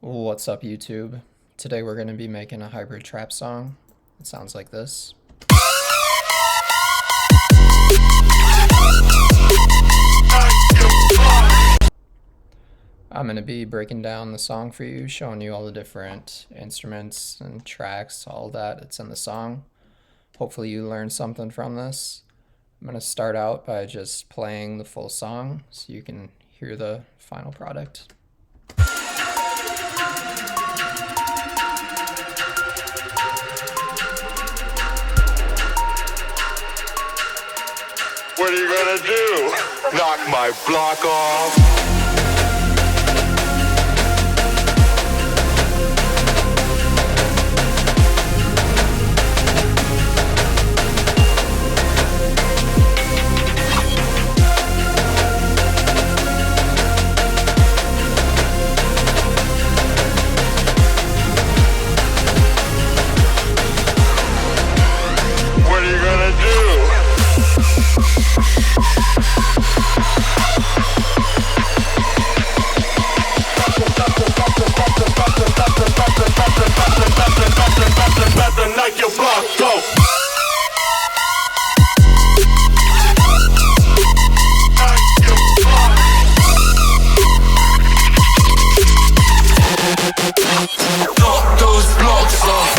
What's up, YouTube? Today we're going to be making a hybrid trap song. It sounds like this. I'm going to be breaking down the song for you, showing you all the different instruments and tracks, all that that's in the song. Hopefully you learned something from this. I'm going to start out by just playing the full song so you can hear the final product. What are you gonna do? Knock my block off? What are you gonna do? Like your block, go! Knock those blocks off.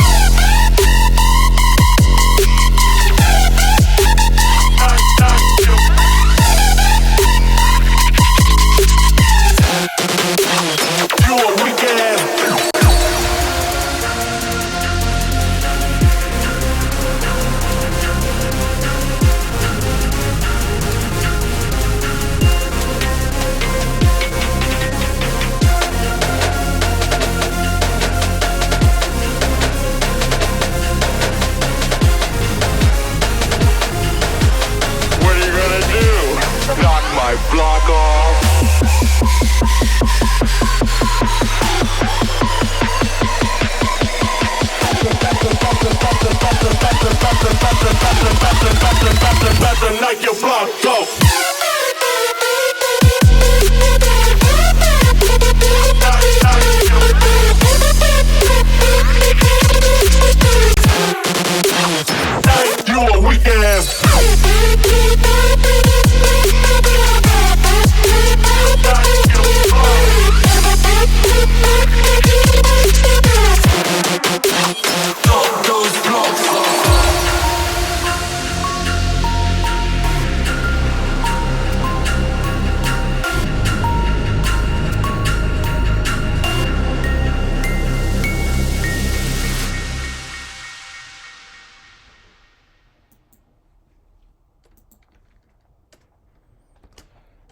You a weekend. Knock my block off. Knock your block, go. You a weak ass.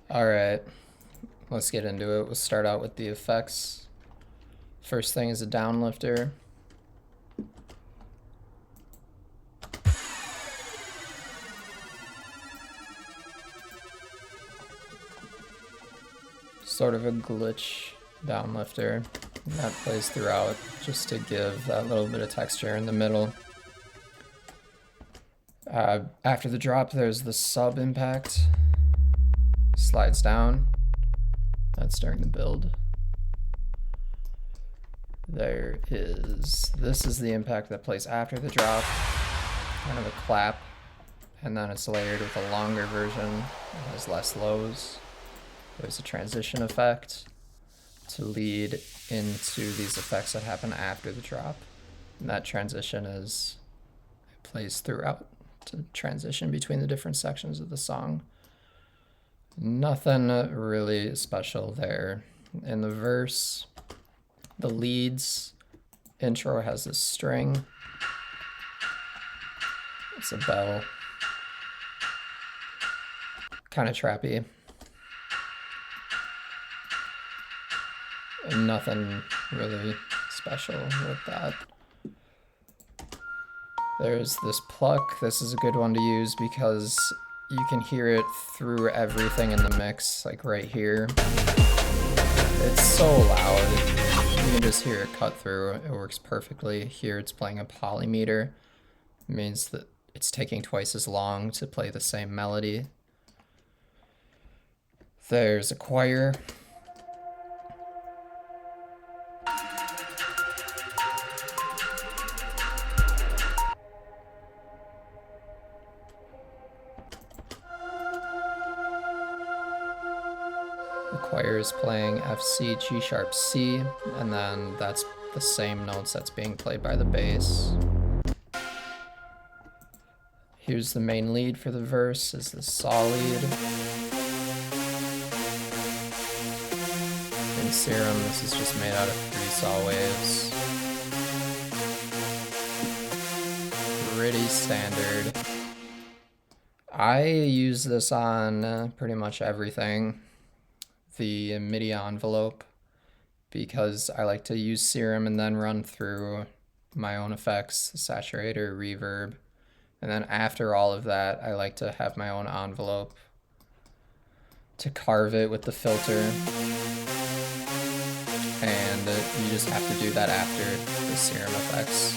Alright, let's get into it. We'll start out with the effects. First thing is a downlifter. Sort of a glitch downlifter. And that plays throughout just to give that little bit of texture in the middle. After the drop, there's the sub impact. Slides down. That's during the build. This is the impact that plays after the drop. Kind of a clap. And then it's layered with a longer version. It has less lows. There's a transition effect to lead into these effects that happen after the drop. And that transition it plays throughout to transition between the different sections of the song. Nothing really special there. In the verse, the leads intro has this string. It's a bell. Kind of trappy. And nothing really special with that. There's this pluck. This is a good one to use because you can hear it through everything in the mix, like right here. It's so loud. You can just hear it cut through. It works perfectly. Here it's playing a polymeter. It means that it's taking twice as long to play the same melody. There's a choir. here is playing F, C, G sharp, C, and then that's the same notes that's being played by the bass. Here's the main lead for the verse, is the saw lead. In Serum, this is just made out of 3 saw waves. Pretty standard. I use this on pretty much everything. The MIDI envelope, because I like to use Serum and then run through my own effects, saturator, reverb. And then after all of that, I like to have my own envelope to carve it with the filter. And you just have to do that after the Serum effects.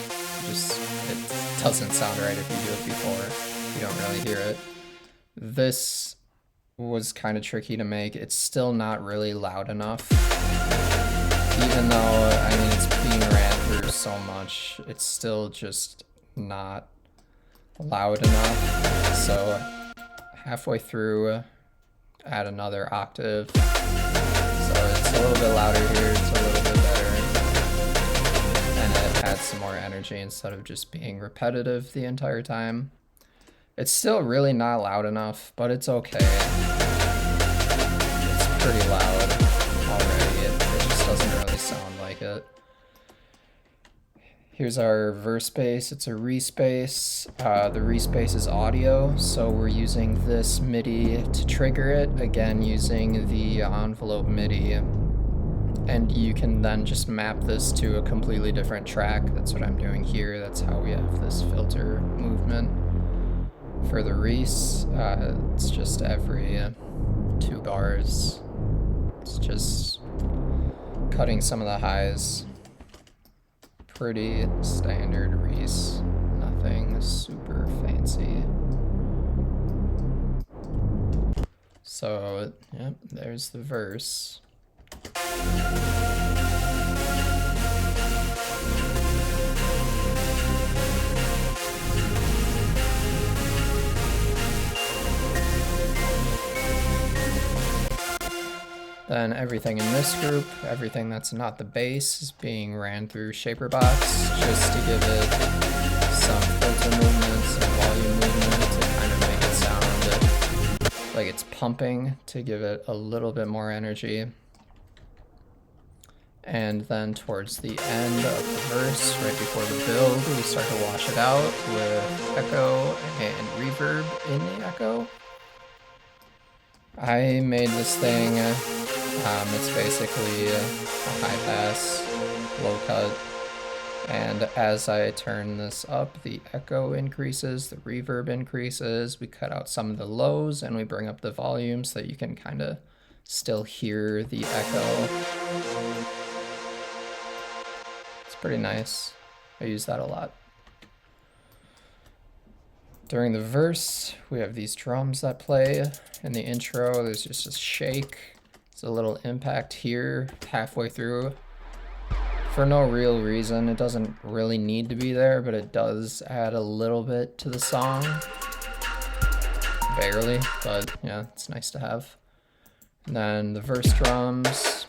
It doesn't sound right if you do it before. You don't really hear it. This was kind of tricky to make. It's still not really loud enough. Even though, I mean, it's being ran through so much, it's still just not loud enough. So halfway through, add another octave. So it's a little bit louder here, it's a little bit better. And it adds some more energy instead of just being repetitive the entire time. It's still really not loud enough, but it's okay. It's pretty loud already. It just doesn't really sound like it. Here's our verse bass. It's a respace. The respace is audio, so we're using this MIDI to trigger it, again using the envelope MIDI. And you can then just map this to a completely different track. That's what I'm doing here. That's how we have this filter movement. For the res, it's just every 2 bars. It's just cutting some of the highs. Pretty standard res, nothing super fancy. So, yep, there's the verse. Then everything in this group, everything that's not the bass, is being ran through Shaperbox just to give it some filter movements and volume movement to kind of make it sound like it's pumping, to give it a little bit more energy. And then towards the end of the verse, right before the build, we start to wash it out with echo and reverb in the echo. I made this thing, it's basically a high pass, low cut, and as I turn this up, the echo increases, the reverb increases, we cut out some of the lows, and we bring up the volume so that you can kind of still hear the echo. It's pretty nice. I use that a lot. During the verse, we have these drums that play. In the intro, there's just a shake. There's a little impact here halfway through. For no real reason. It doesn't really need to be there, but it does add a little bit to the song. Barely, but yeah, it's nice to have. And then the verse drums,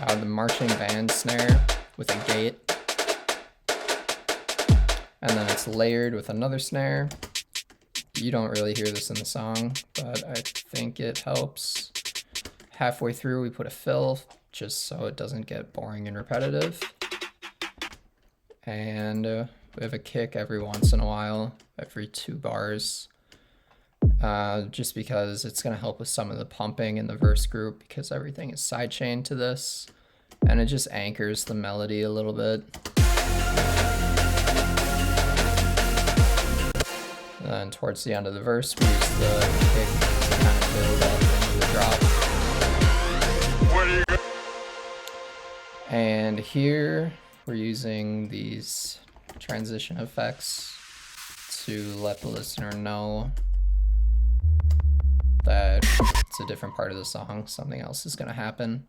the marching band snare with a gate. And then it's layered with another snare. You don't really hear this in the song, but I think it helps. Halfway through, we put a fill, just so it doesn't get boring and repetitive. And we have a kick every once in a while, every 2 bars. Just because it's going to help with some of the pumping in the verse group, because everything is sidechained to this. And it just anchors the melody a little bit. And then towards the end of the verse, we use the kick to kind of build up into the drop. And here we're using these transition effects to let the listener know that it's a different part of the song, something else is going to happen.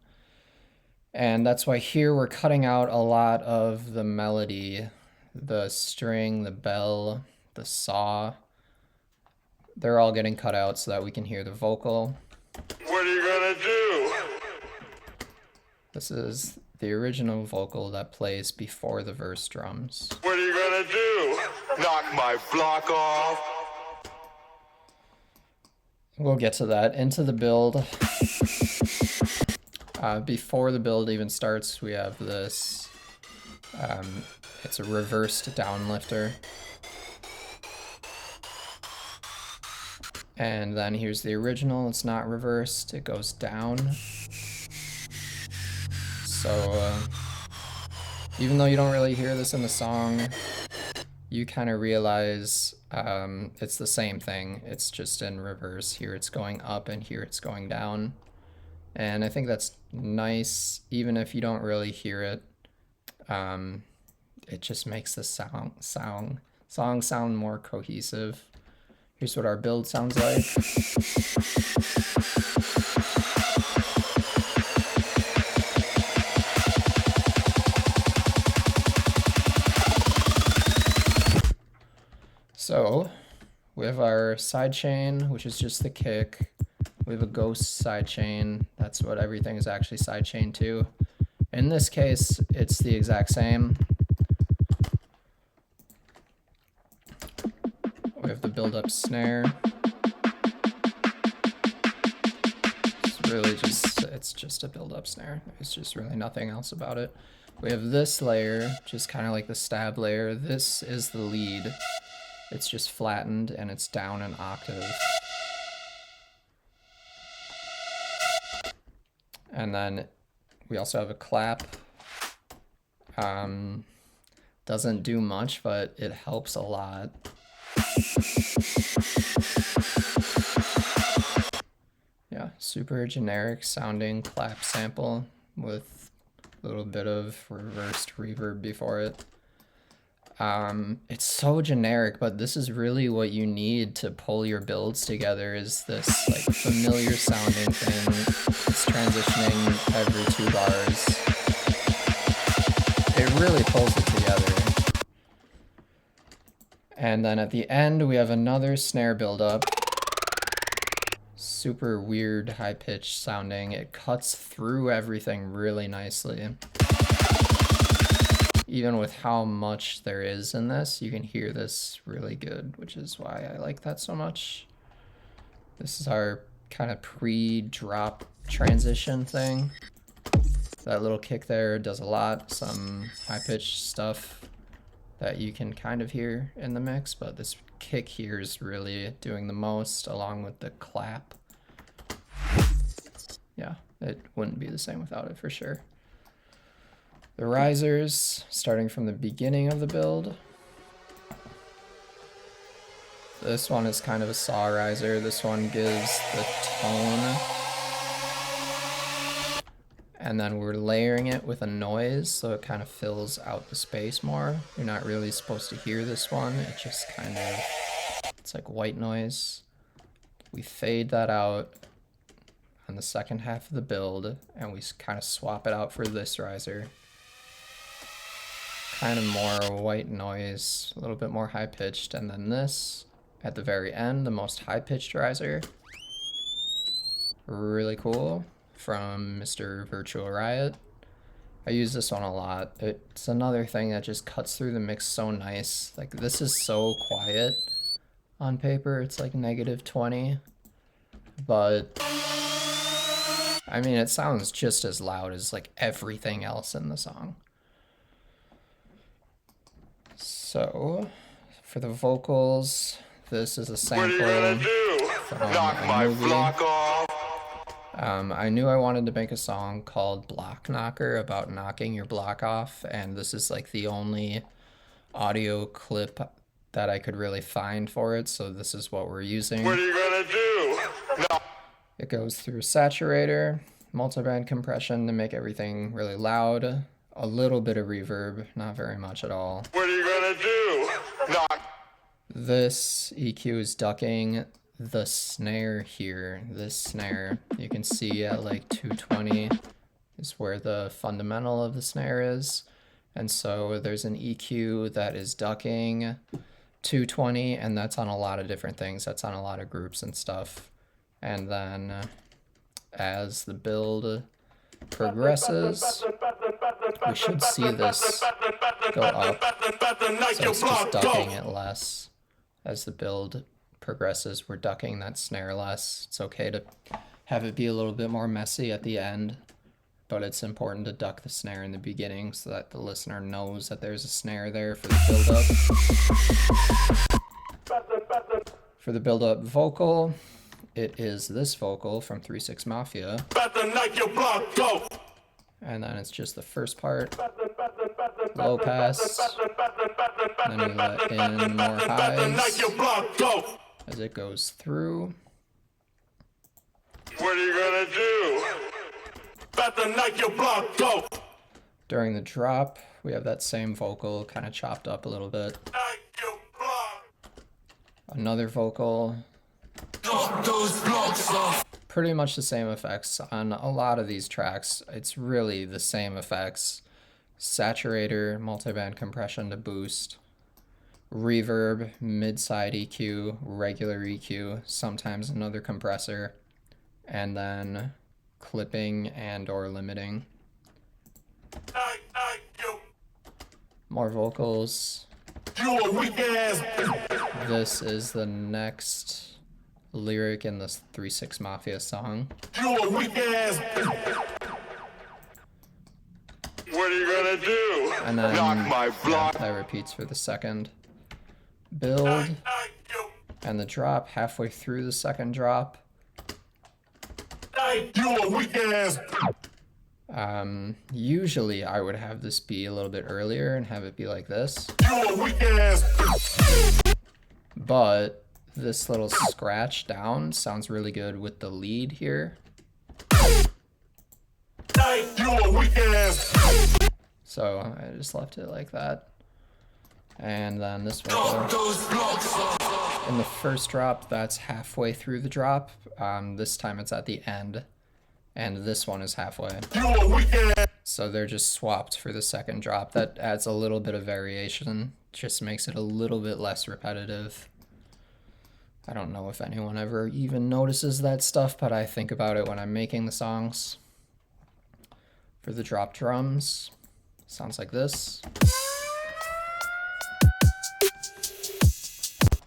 And that's why here we're cutting out a lot of the melody, the string, the bell, the saw. They're all getting cut out so that we can hear the vocal. What are you gonna do? This is the original vocal that plays before the verse drums. What are you gonna do? Knock my block off? We'll get to that. Into the build. Before the build even starts, we have this. It's a reversed downlifter. And then here's the original. It's not reversed. It goes down. So even though you don't really hear this in the song, you kind of realize it's the same thing. It's just in reverse. Here it's going up and here it's going down. And I think that's nice, even if you don't really hear it. It just makes the song sound more cohesive. Here's what our build sounds like. So we have our sidechain, which is just the kick. We have a ghost sidechain. That's what everything is actually sidechained to. In this case, it's the exact same. We have the build-up snare. It's just a build-up snare. There's just really nothing else about it. We have this layer, just kind of like the stab layer. This is the lead. It's just flattened and it's down an octave. And then we also have a clap. Doesn't do much, but it helps a lot. Yeah, super generic sounding clap sample with a little bit of reversed reverb before it. It's so generic, but this is really what you need to pull your builds together, is this like familiar sounding thing. It's transitioning every 2 bars. It really pulls it together. And then at the end, we have another snare buildup. Super weird, high-pitched sounding. It cuts through everything really nicely. Even with how much there is in this, you can hear this really good, which is why I like that so much. This is our kind of pre-drop transition thing. That little kick there does a lot, some high-pitched stuff that you can kind of hear in the mix, but this kick here is really doing the most, along with the clap. Yeah, it wouldn't be the same without it for sure. The risers, starting from the beginning of the build. This one is kind of a saw riser. This one gives the tone. And then we're layering it with a noise, so it kind of fills out the space more. You're not really supposed to hear this one. It just kind of, it's like white noise. We fade that out on the second half of the build, and we kind of swap it out for this riser. Kind of more white noise, a little bit more high-pitched, and then this at the very end, the most high-pitched riser. Really cool, from Mr. Virtual Riot. I use this one a lot. It's another thing that just cuts through the mix so nice. Like, this is so quiet on paper. It's like -20, but I mean, it sounds just as loud as like everything else in the song. So, for the vocals, this is a sample from a movie. I knew I wanted to make a song called Block Knocker, about knocking your block off, and this is like the only audio clip that I could really find for it, so this is what we're using. What are you gonna do? No. It goes through saturator, multiband compression to make everything really loud, a little bit of reverb, not very much at all. What are you gonna do? No. This EQ is ducking the snare here. This snare, you can see at like 220 is where the fundamental of the snare is. And so there's an EQ that is ducking 220, and that's on a lot of different things. That's on a lot of groups and stuff. And then as the build progresses, we should see this go up. So it's just ducking it less. As the build progresses, we're ducking that snare less. It's okay to have it be a little bit more messy at the end, but it's important to duck the snare in the beginning so that the listener knows that there's a snare there for the build-up. For the build-up vocal, it is this vocal from 3-6 Mafia. And then it's just the first part, low pass, then we let in more highs as it goes through. What are you gonna do? During the drop, we have that same vocal kind of chopped up a little bit. Another vocal. Pretty much the same effects on a lot of these tracks. It's really the same effects. Saturator, multiband compression to boost, reverb, mid-side EQ, regular EQ, sometimes another compressor, and then clipping and or limiting. More vocals. This is the next lyric in this 3-6 Mafia song. What are you gonna do? And then Knock my block. that repeats for the second build. And the drop halfway through the second drop. Usually I would have this be a little bit earlier and have it be like this. But this little scratch down sounds really good with the lead here. So I just left it like that. And then this one, in the first drop, that's halfway through the drop. This time it's at the end. And this one is halfway. So they're just swapped for the second drop. That adds a little bit of variation. Just makes it a little bit less repetitive. I don't know if anyone ever even notices that stuff, but I think about it when I'm making the songs. For the drop drums, sounds like this.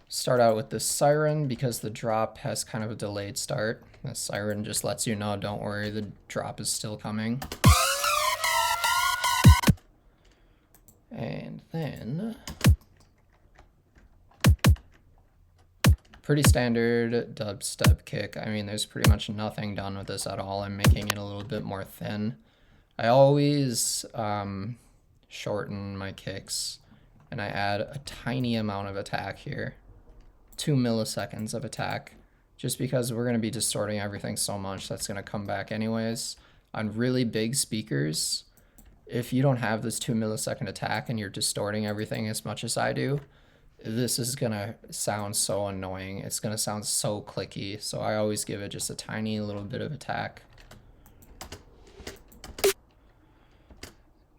Start out with this siren because the drop has kind of a delayed start. The siren just lets you know, don't worry, the drop is still coming. And then pretty standard dubstep kick. I mean, there's pretty much nothing done with this at all. I'm making it a little bit more thin. I always shorten my kicks and I add a tiny amount of attack here. 2 milliseconds of attack, just because we're going to be distorting everything so much that's going to come back anyways. On really big speakers, if you don't have this 2 millisecond attack and you're distorting everything as much as I do, this is going to sound so annoying. It's going to sound so clicky, so I always give it just a tiny little bit of attack.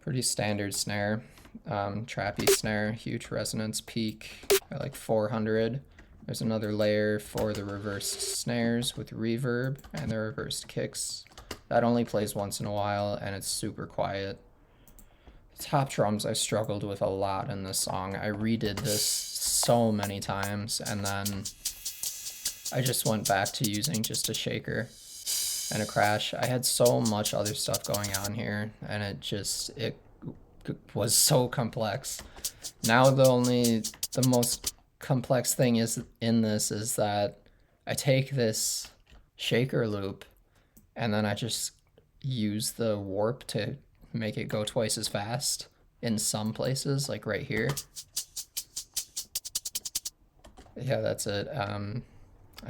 Pretty standard snare, trappy snare, huge resonance peak at like 400. There's another layer for the reversed snares with reverb and the reversed kicks. That only plays once in a while and it's super quiet. Top drums I struggled with a lot in this song. I redid this so many times and then I just went back to using just a shaker and a crash. I had so much other stuff going on here and it was so complex. Now the most complex thing is that I take this shaker loop and then I just use the warp to make it go twice as fast in some places, like right here. Yeah, that's it. I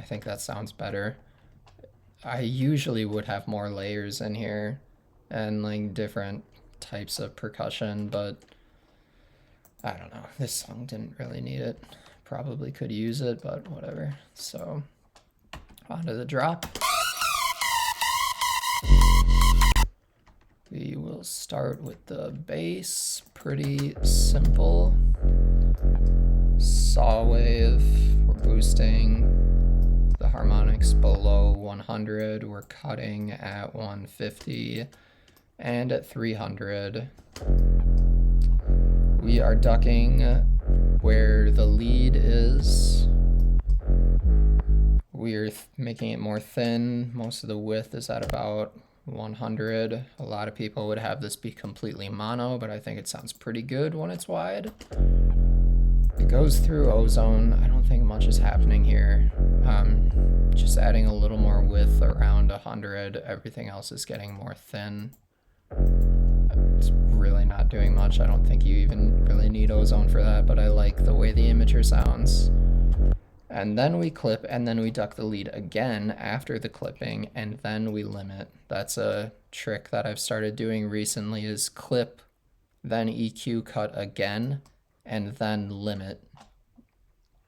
think that sounds better. I usually would have more layers in here and like different types of percussion, but I don't know. This song didn't really need it. Probably could use it, but whatever. So, onto the drop. We will start with the bass. Pretty simple. Saw wave. We're boosting the harmonics below 100. We're cutting at 150. And at 300, we are ducking where the lead is. We're making it more thin. Most of the width is at about 100. A lot of people would have this be completely mono, but I think it sounds pretty good when it's wide. It goes through ozone. I don't think much is happening here. Just adding a little more width around 100. Everything else is getting more thin. It's really not doing much. I don't think you even really need ozone for that, but I like the way the imager sounds. And then we clip, and then we duck the lead again after the clipping, and then we limit. That's a trick that I've started doing recently, is clip, then EQ cut again, and then limit.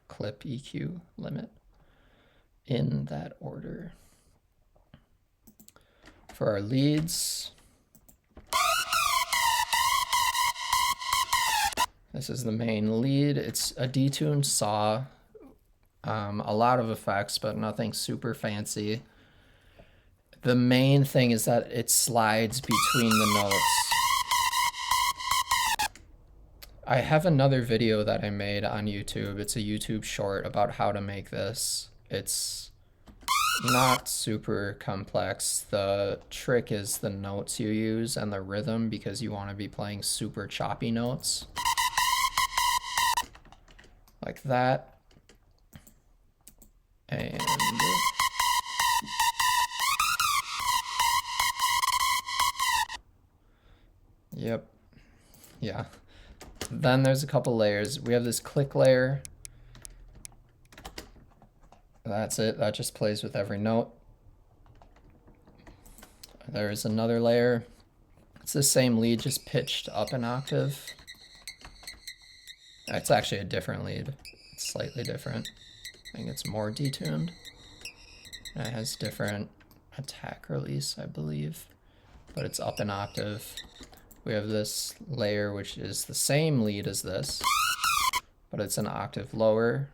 Clip, EQ, limit. In that order. For our leads, this is the main lead. It's a detuned saw. A lot of effects, but nothing super fancy. The main thing is that it slides between the notes. I have another video that I made on YouTube. It's a YouTube short about how to make this. It's not super complex. The trick is the notes you use and the rhythm, because you want to be playing super choppy notes. Like that. And yep, yeah. Then there's a couple layers. We have this click layer. That's it. That just plays with every note. There's another layer. It's the same lead, just pitched up an octave. It's actually a different lead. It's slightly different. I think it's more detuned. It has different attack release, I believe, but it's up an octave. We have this layer, which is the same lead as this, but it's an octave lower.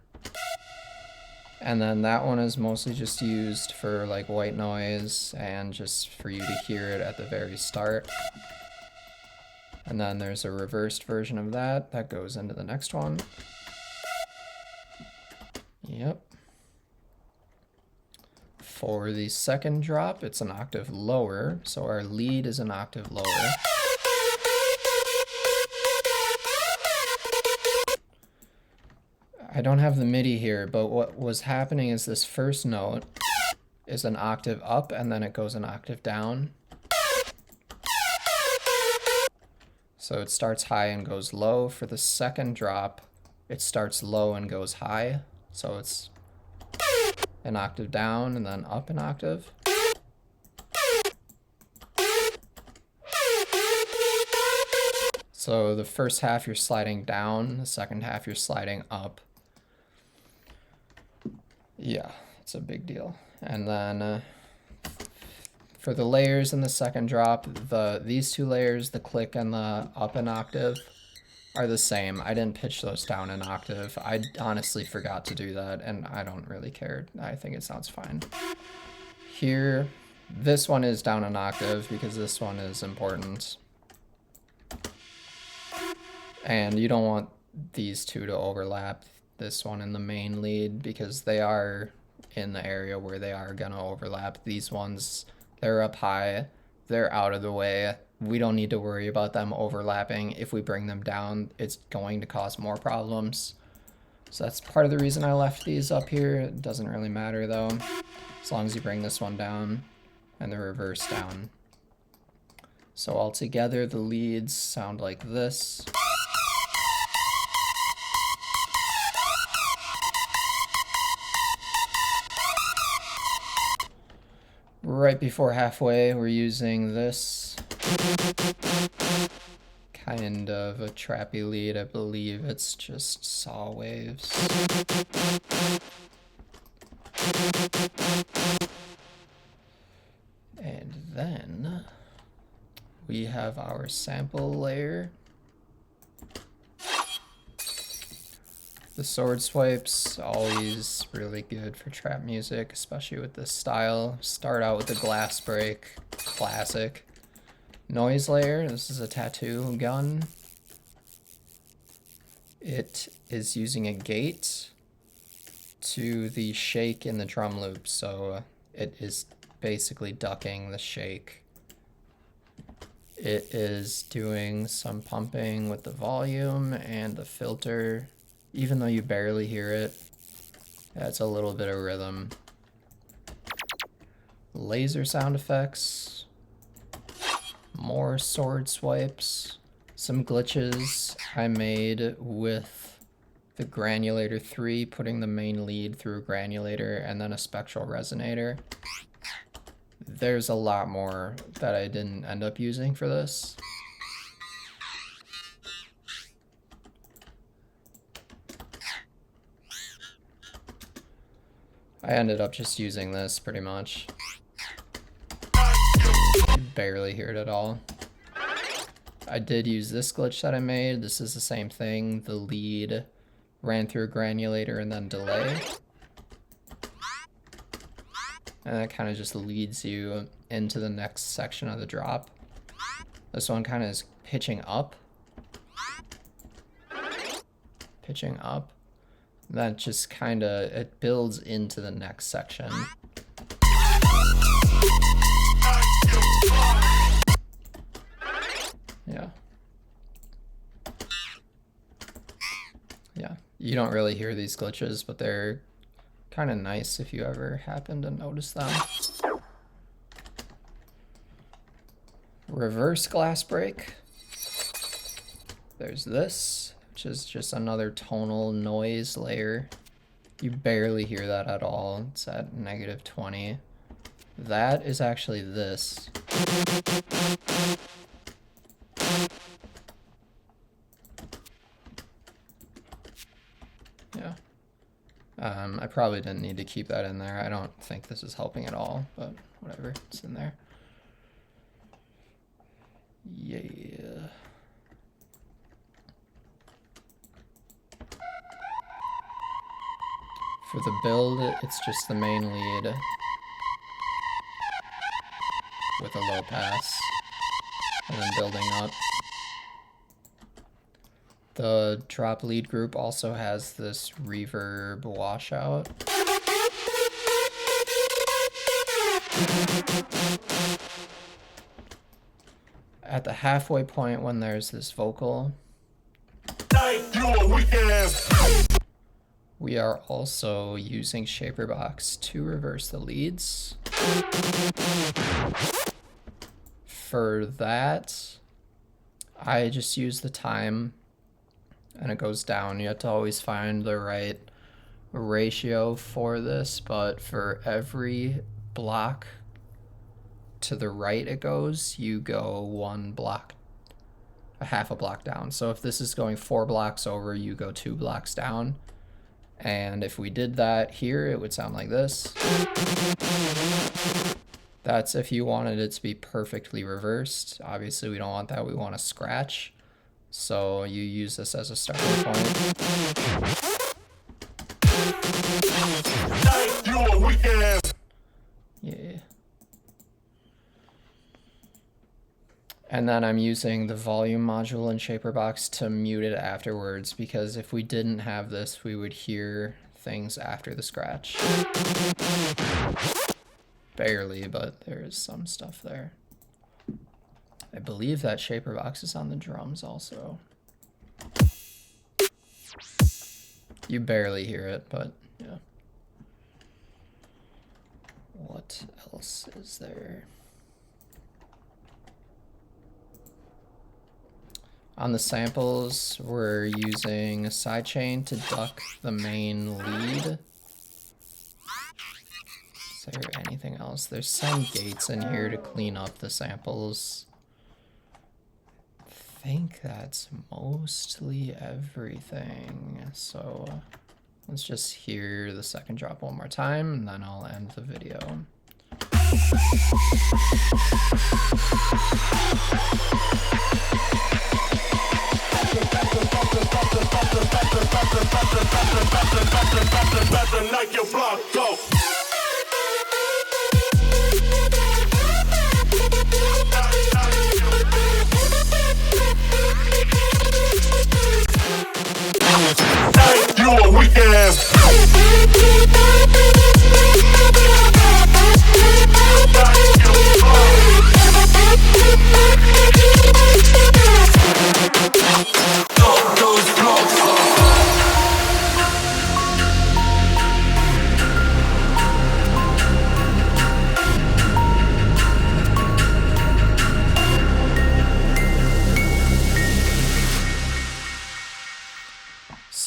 And then that one is mostly just used for like white noise and just for you to hear it at the very start. And then there's a reversed version of that that goes into the next one. Yep. For the second drop, it's an octave lower, so our lead is an octave lower. I don't have the MIDI here, but what was happening is this first note is an octave up and then it goes an octave down. So it starts high and goes low. For the second drop, it starts low and goes high. So it's an octave down and then up an octave. So the first half you're sliding down, the second half you're sliding up. Yeah, it's a big deal. And then for the layers in the second drop, these two layers, the click and the up an octave, are the same. I didn't pitch those down an octave. I honestly forgot to do that, and I don't really care. I think it sounds fine. Here, this one is down an octave because this one is important. And you don't want these two to overlap, this one and the main lead, because they are in the area where they are gonna overlap. These ones, they're up high, they're out of the way. We don't need to worry about them overlapping. If we bring them down, it's going to cause more problems. So that's part of the reason I left these up here. It doesn't really matter though, as long as you bring this one down and the reverse down. So altogether, the leads sound like this. Right before halfway, we're using this kind of a trappy lead. I believe it's just saw waves. And then we have our sample layer. The sword swipes, always really good for trap music, especially with this style. Start out with the glass break, classic. noise layer. This is a tattoo gun. It is using a gate to the shake in the drum loop, so it is basically ducking the shake. It is doing some pumping with the volume and the filter, even though you barely hear it. That's a little bit of rhythm. Laser sound effects, more sword swipes, some glitches I made with the granulator 3, putting the main lead through a granulator and then a spectral resonator. There's a lot more that I didn't end up using for this. I ended up just using this pretty much. You barely hear it at all. I did use this glitch that I made. This is the same thing. The lead ran through a granulator and then delay. And that kind of just leads you into the next section of the drop. This one kind of is pitching up. Pitching up. That just kind of, it builds into the next section. Yeah. Yeah. You don't really hear these glitches, but they're kind of nice if you ever happen to notice them. Reverse glass break. There's this, which is just another tonal noise layer. You barely hear that at all. It's at -20. That is actually this. Yeah. I probably didn't need to keep that in there. I don't think this is helping at all, but whatever, it's in there. Yeah. For the build, it's just the main lead with a low pass and then building up. The drop lead group also has this reverb washout. At the halfway point when there's this vocal, we are also using Shaperbox to reverse the leads. For that, I just use the time and it goes down. You have to always find the right ratio for this, but for every block to the right it goes, you go one block, a half a block down. So if this is going 4 blocks over, you go 2 blocks down. And if we did that here, it would sound like this. That's if you wanted it to be perfectly reversed. Obviously we don't want that, we want to scratch. So you use this as a starting point. Yeah. And then I'm using the volume module in Shaperbox to mute it afterwards, because if we didn't have this, we would hear things after the scratch. Barely, but there is some stuff there. I believe that Shaperbox is on the drums also. You barely hear it, but yeah. What else is there? On the samples, we're using a sidechain to duck the main lead. Is there anything else? There's some gates in here to clean up the samples. I think that's mostly everything. So let's just hear the second drop one more time, and then I'll end the video. Like your block, go.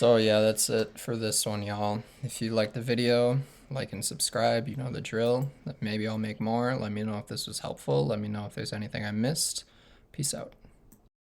So yeah, that's it for this one, y'all. If you liked the video, like and subscribe, you know the drill. Maybe I'll make more. Let me know if this was helpful. Let me know if there's anything I missed. Peace out.